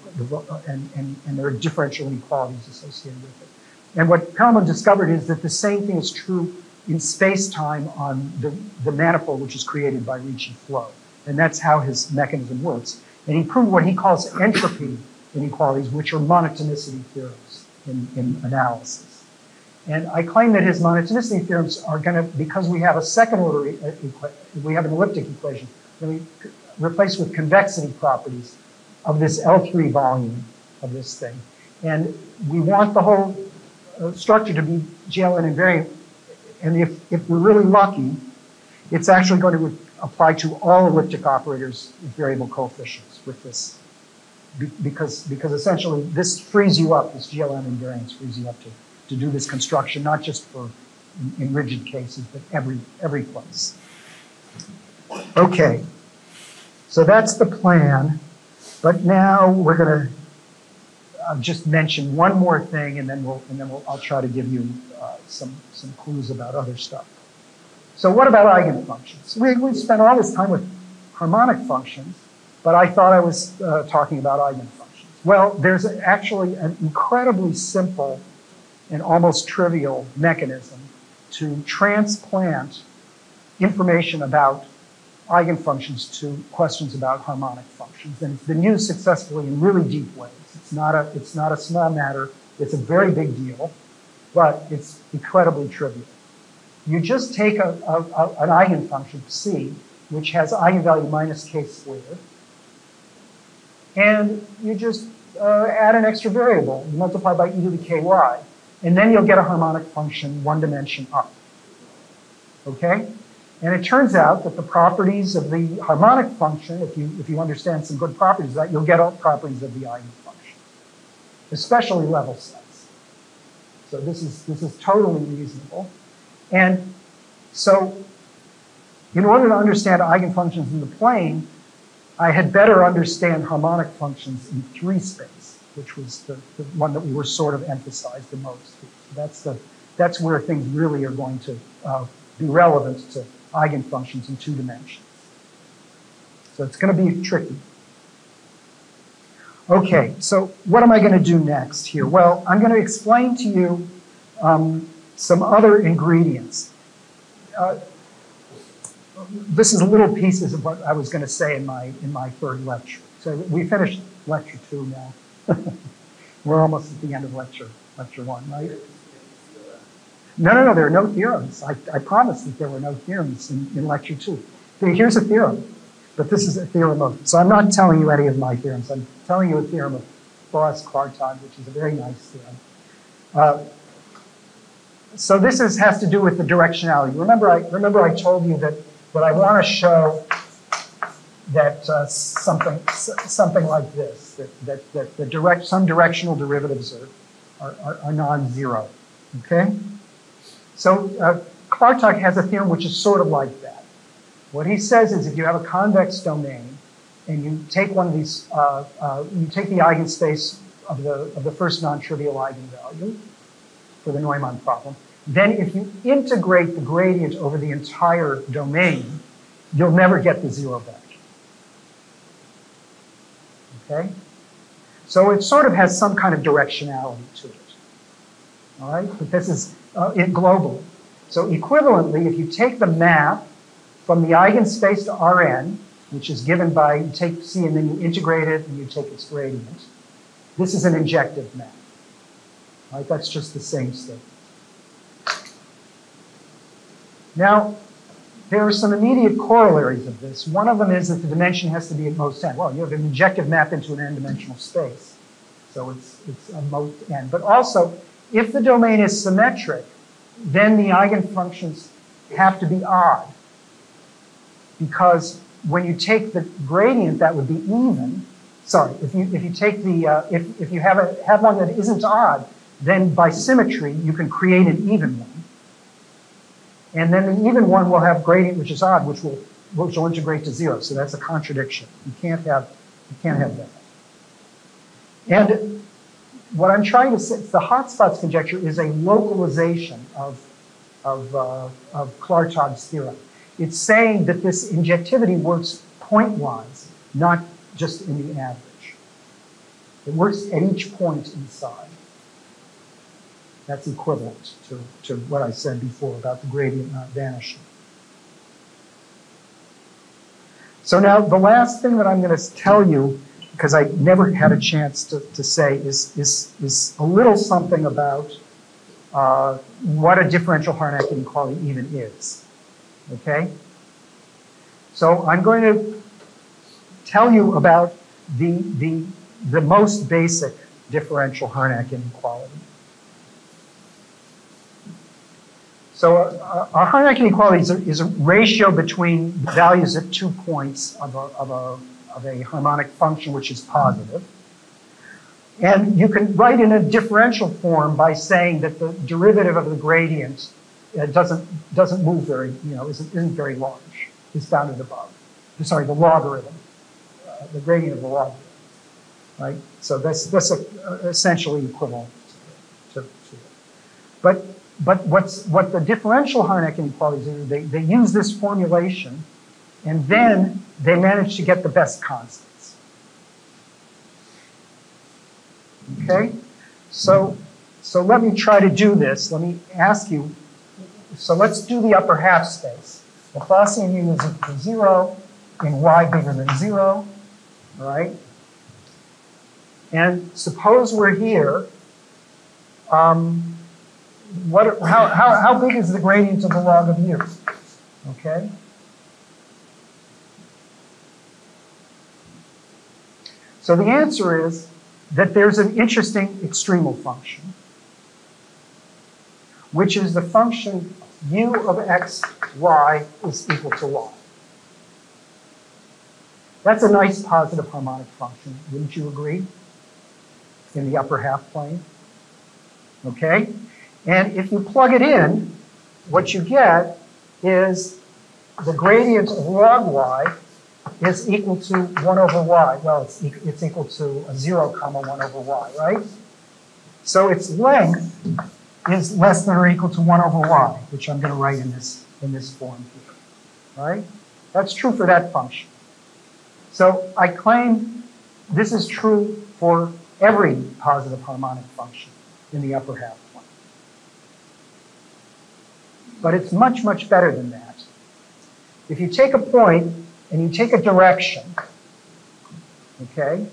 there are differential inequalities associated with it. And what Perelman discovered is that the same thing is true in space-time on the manifold which is created by Ricci flow. And that's how his mechanism works. And he proved what he calls entropy inequalities, which are monotonicity theorems in analysis. And I claim that his monotonicity theorems are going to, because we have a second order, we have an elliptic equation, we replace with convexity properties of this L3 volume of this thing. And we want the whole structure to be GLN invariant. And if we're really lucky, it's actually going to apply to all elliptic operators with variable coefficients with this. Because essentially this frees you up, this GLN invariance frees you up to do this construction, not just for in rigid cases, but every place. Okay, so that's the plan. But now we're going to just mention one more thing, and then I'll try to give you some clues about other stuff. So what about eigenfunctions? We spent all this time with harmonic functions, but I thought I was talking about eigenfunctions. Well, there's actually an incredibly simple and almost trivial mechanism to transplant information about eigenfunctions to questions about harmonic functions. And it's been used successfully in really deep ways. It's not a small matter. It's a very big deal, but it's incredibly trivial. You just take an eigenfunction, C, which has eigenvalue minus k squared, and you just add an extra variable, you multiply by e to the ky, and then you'll get a harmonic function one dimension up. Okay? And it turns out that the properties of the harmonic function, if you understand some good properties of that, you'll get all properties of the eigenfunction, especially level sets. So this is totally reasonable. And so in order to understand eigenfunctions in the plane, I had better understand harmonic functions in 3 space, which was the one that we were sort of emphasized the most. That's where things really are going to be relevant to eigenfunctions in 2 dimensions. So it's going to be tricky. Okay, so what am I going to do next here? Well, I'm going to explain to you some other ingredients. This is little pieces of what I was going to say in my 3rd lecture. So we finished lecture 2 now. We're almost at the end of lecture 1, right? No, there are no theorems. I promised that there were no theorems in lecture 2. Here's a theorem, but this is a theorem of, so I'm not telling you any of my theorems. I'm telling you a theorem of Boas-Kvartag, which is a very nice theorem. So this has to do with the directionality. Remember I told you that I want to show that something like this, that some directional derivatives are non-zero. Okay? So Kvartag has a theorem which is sort of like that. What he says is if you have a convex domain and you take one of these, you take the eigenspace of the first non-trivial eigenvalue for the Neumann problem, then if you integrate the gradient over the entire domain, you'll never get the 0 vector. Okay? So it sort of has some kind of directionality to it. All right? But this is globally. So equivalently, if you take the map from the eigenspace to Rn, which is given by, you take C and then you integrate it and you take its gradient, this is an injective map. All right? That's just the same statement. Now, there are some immediate corollaries of this. One of them is that the dimension has to be at most n. Well, you have an injective map into an n-dimensional space, so it's a most n. But also, if the domain is symmetric, then the eigenfunctions have to be odd, because when you take the gradient, that would be even. Sorry, if you take the if you have one that isn't odd, then by symmetry you can create an even one. And then the even one will have gradient which is odd, which will integrate to 0. So that's a contradiction. You can't have that. And what I'm trying to say, the hotspots conjecture is a localization of Clartog's theorem. It's saying that this injectivity works point-wise, not just in the average. It works at each point inside. That's equivalent to what I said before about the gradient not vanishing. So now the last thing that I'm going to tell you, because I never had a chance to say, is a little something about what a differential Harnack inequality even is. Okay? So I'm going to tell you about the most basic differential Harnack inequality. So a Harnack inequality is a ratio between the values at 2 points of a harmonic function which is positive. And you can write in a differential form by saying that the derivative of the gradient doesn't move very, isn't very large. It's bounded above. Sorry, the logarithm, the gradient of the logarithm, right? So that's essentially equivalent to it. But what the differential Harnack inequalities do, they use this formulation, and then they manage to get the best constants. Okay? So let me try to do this. Let me ask you, so let's do the upper half space. Laplacian u is equal to 0 in y bigger than 0, all right? And suppose we're here. How big is the gradient of the log of u? Okay? So the answer is that there's an interesting extremal function, which is the function u of x, y is equal to y. That's a nice positive harmonic function, wouldn't you agree? In the upper half plane. Okay? And if you plug it in, what you get is the gradient of log y is equal to 1 over y. Well, it's equal to a 0, 1 over y, right? So its length is less than or equal to 1 over y, which I'm going to write in this form here, right? That's true for that function. So I claim this is true for every positive harmonic function in the upper half plane. But it's much, much better than that. If you take a point and you take a direction, okay,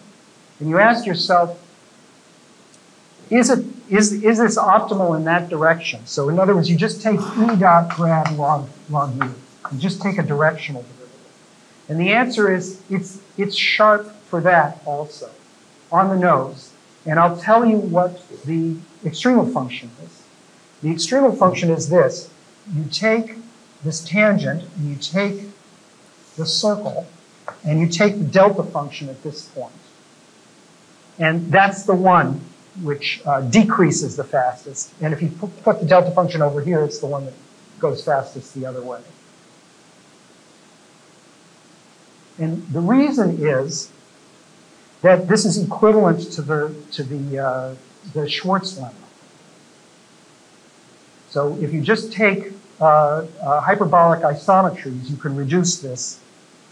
and you ask yourself, is this optimal in that direction? So in other words, you just take E dot grad log u. You just take a directional derivative. And the answer is it's sharp for that also, on the nose. And I'll tell you what the extremal function is. The extremal function is this. You take this tangent, and you take the circle, and you take the delta function at this point. And that's the one which decreases the fastest. And if you put the delta function over here, it's the one that goes fastest the other way. And the reason is that this is equivalent to the Schwarz lemma. So if you just take hyperbolic isometries, you can reduce this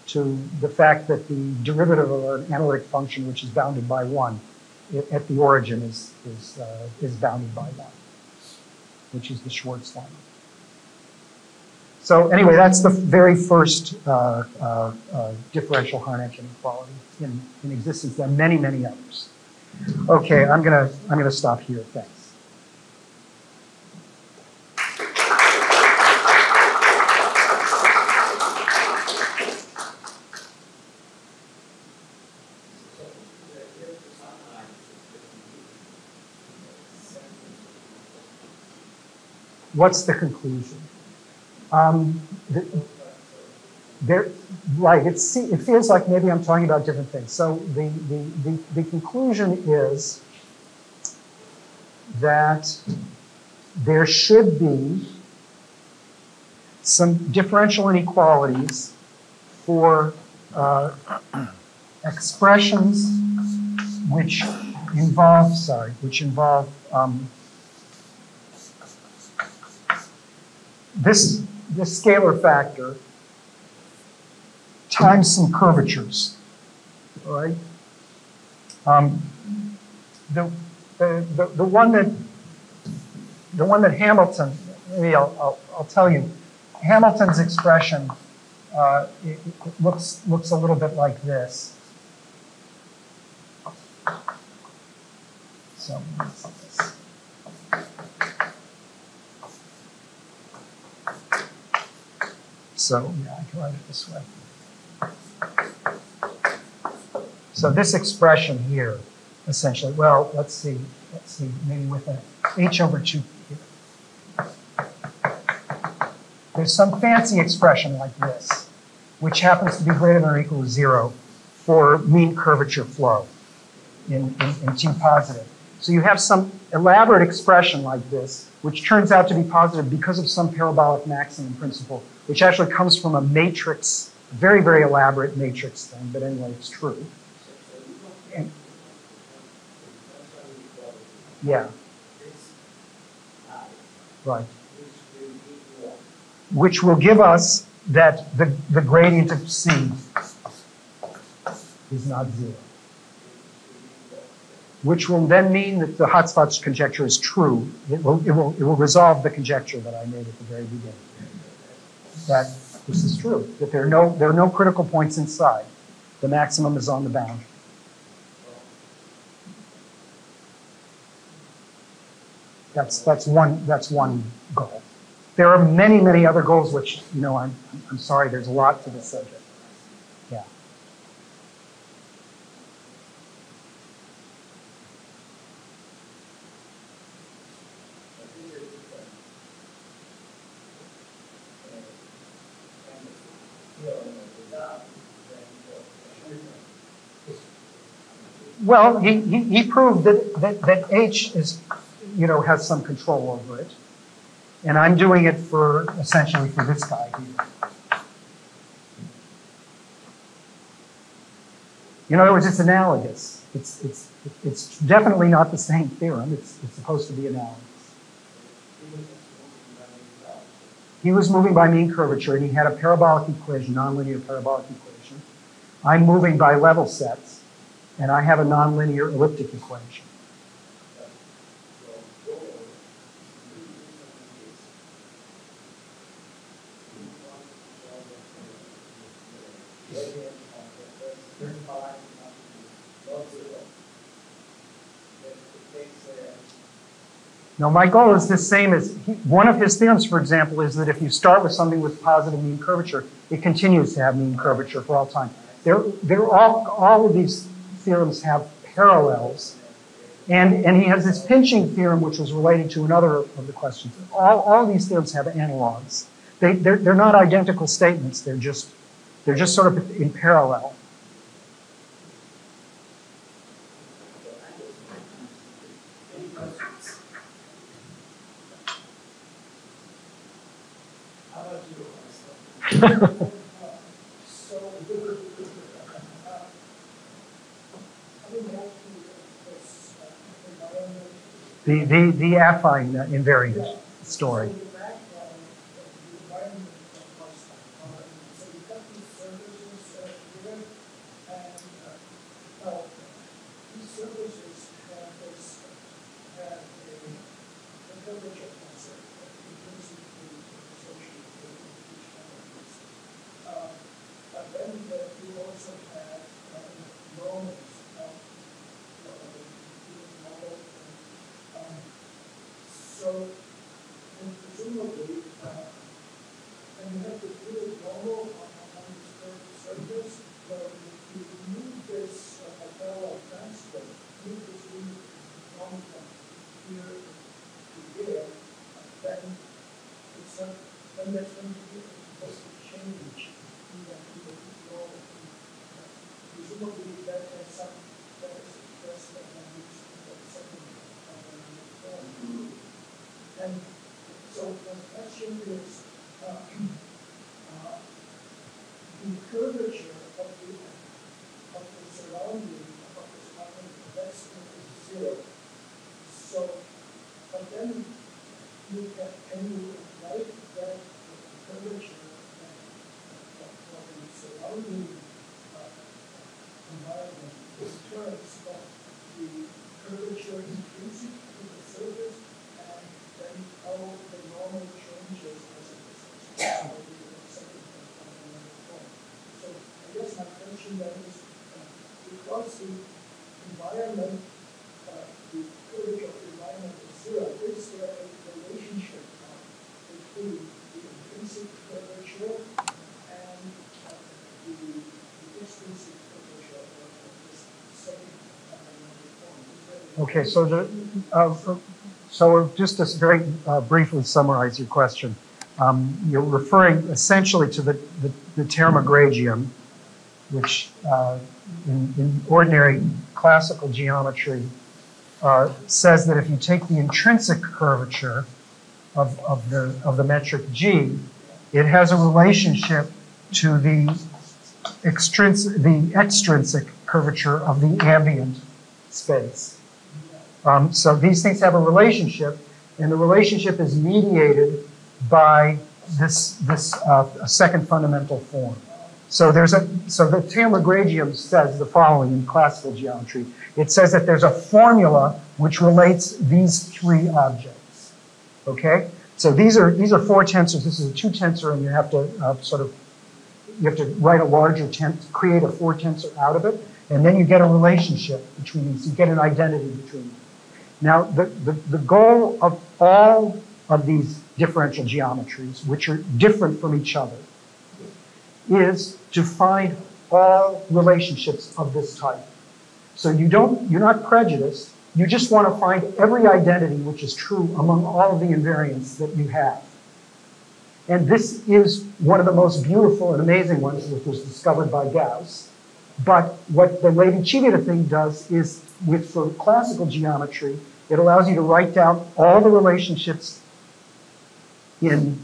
to the fact that the derivative of an analytic function, which is bounded by 1, at the origin is bounded by 1, which is the Schwarz lemma. So anyway, that's the very first differential Harnack inequality in existence. There are many, many others. Okay, I'm gonna stop here. Thanks. What's the conclusion? Right, it feels like maybe I'm talking about different things. So the conclusion is that there should be some differential inequalities for expressions which involve this scalar factor times some curvatures, all right? The one that Hamilton, maybe I'll tell you, Hamilton's expression it looks a little bit like this. So let's see this. So yeah, I can write it this way. So this expression here, essentially, well, let's see, maybe with an h over 2 here. There's some fancy expression like this, which happens to be greater than or equal to 0 for mean curvature flow in T positive. So you have some elaborate expression like this, which turns out to be positive because of some parabolic maximum principle, which actually comes from a matrix, a very, very elaborate matrix thing, but anyway, it's true. And, yeah. Right. Which will give us that the gradient of C is not 0. Which will then mean that the hotspots conjecture is true. It will resolve the conjecture that I made at the very beginning. That this is true. That there are no critical points inside. The maximum is on the boundary. That's one goal. There are many, many other goals, which, you know, I'm sorry, there's a lot to this subject. Yeah. Well, he proved that H is, you know, has some control over it. And I'm doing it for, essentially, for this guy here. In other words, it's analogous. It's definitely not the same theorem. It's supposed to be analogous. He was moving by mean curvature, and he had a parabolic equation, nonlinear parabolic equation. I'm moving by level sets, and I have a nonlinear elliptic equation. Now, my goal is the same as one of his theorems, for example, is that if you start with something with positive mean curvature, it continues to have mean curvature for all time. All of these theorems have parallels, and he has this pinching theorem, which was related to another of the questions. All these theorems have analogs. They're not identical statements. They're just sort of in parallel. The affine invariant story. And so the question is, the curvature of the surrounding of this matter, that's environment, this terms of the curvature intrinsic to the surface and then how the normal changes as it is second fundamental form. So I guess my question then is, because the environment, the curvature of the environment is zero, is there a relationship between the intrinsic curvature and the extrinsic curvature of this second fundamental form? Okay, so just to very briefly summarize your question, you're referring essentially to the term agradium, which in ordinary classical geometry says that if you take the intrinsic curvature of the metric G, it has a relationship to the extrinsic curvature of the ambient space. So these things have a relationship, and the relationship is mediated by this second fundamental form. So the term agradium says the following in classical geometry. It says that there's a formula which relates these three objects. Okay? So these are four tensors. This is a two tensor, and you have to you have to write a larger create a four tensor out of it, and then you get a relationship between these. You get an identity between them. Now, the goal of all of these differential geometries, which are different from each other, is to find all relationships of this type. So you're not prejudiced. You just want to find every identity which is true among all of the invariants that you have. And this is one of the most beautiful and amazing ones, which was discovered by Gauss. But what the Levi-Civita thing does is, for classical geometry, it allows you to write down all the relationships in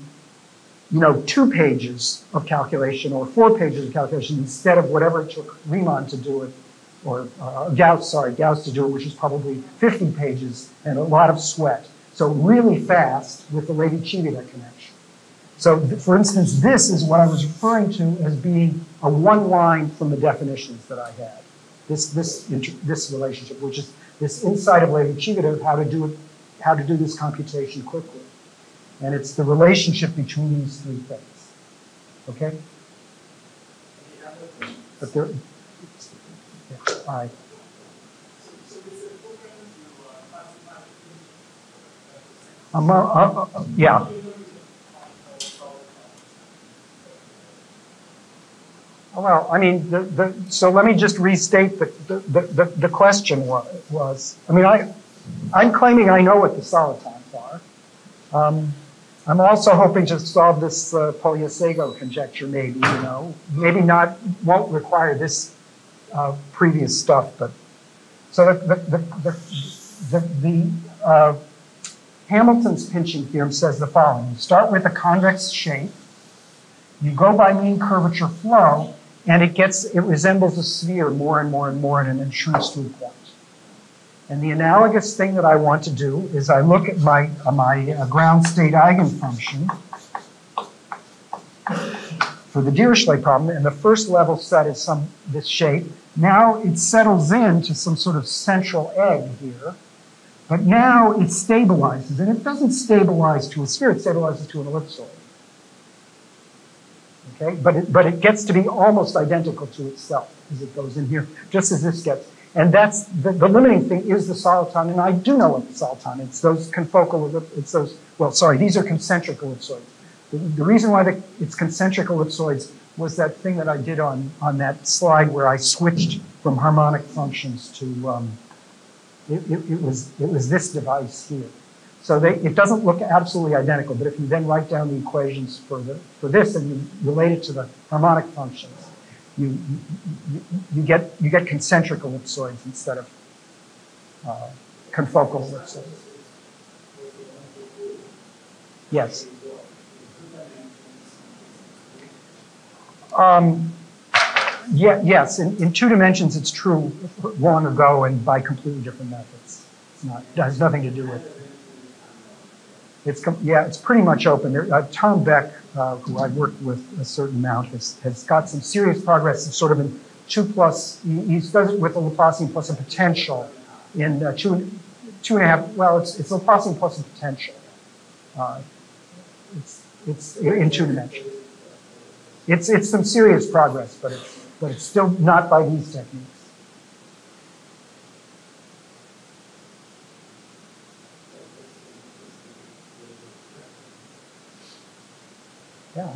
2 pages of calculation or 4 pages of calculation instead of whatever it took Riemann to do it, or Gauss to do it, which is probably 50 pages and a lot of sweat. So really fast with the Levi-Civita connection. So for instance, this is what I was referring to as being a one line from the definitions that I had. This relationship, which is this insight of Levi-Civita of how to do this computation quickly. And it's the relationship between these three things. Okay? But there, yeah, all right. Yeah. Well, I mean, so let me just restate the question was. I mean, I'm claiming I know what the solitons are. I'm also hoping to solve this Polyasego conjecture, maybe, maybe won't require this previous stuff, but so the Hamilton's pinching theorem says the following: you start with a convex shape, you go by mean curvature flow, and it resembles a sphere more and more and more, and it shrinks to a point. And the analogous thing that I want to do is I look at my ground state eigenfunction for the Dirichlet problem, and the first level set is this shape. Now it settles into some sort of central egg here, but now it stabilizes, and it doesn't stabilize to a sphere, it stabilizes to an ellipsoid. Okay, but it gets to be almost identical to itself as it goes in here, just as this gets. And that's the limiting thing is the soliton, and I do know what the soliton is. It's those confocal, these are concentric ellipsoids. The reason why it's concentric ellipsoids was that thing that I did on that slide where I switched from harmonic functions to, it was this device here. So it doesn't look absolutely identical, but if you then write down the equations for this and you relate it to the harmonic functions, you get concentric ellipsoids instead of confocal ellipsoids. Yes. Yes. In 2 dimensions, it's true long ago and by completely different methods. It has nothing to do with it. It's pretty much open. Tom Beck, who I've worked with a certain amount, has got some serious progress sort of in he does it with a Laplacian plus a potential in two and a half, well, it's Laplacian plus a potential. It's in 2 dimensions. It's some serious progress, but it's still not by these techniques. Yeah.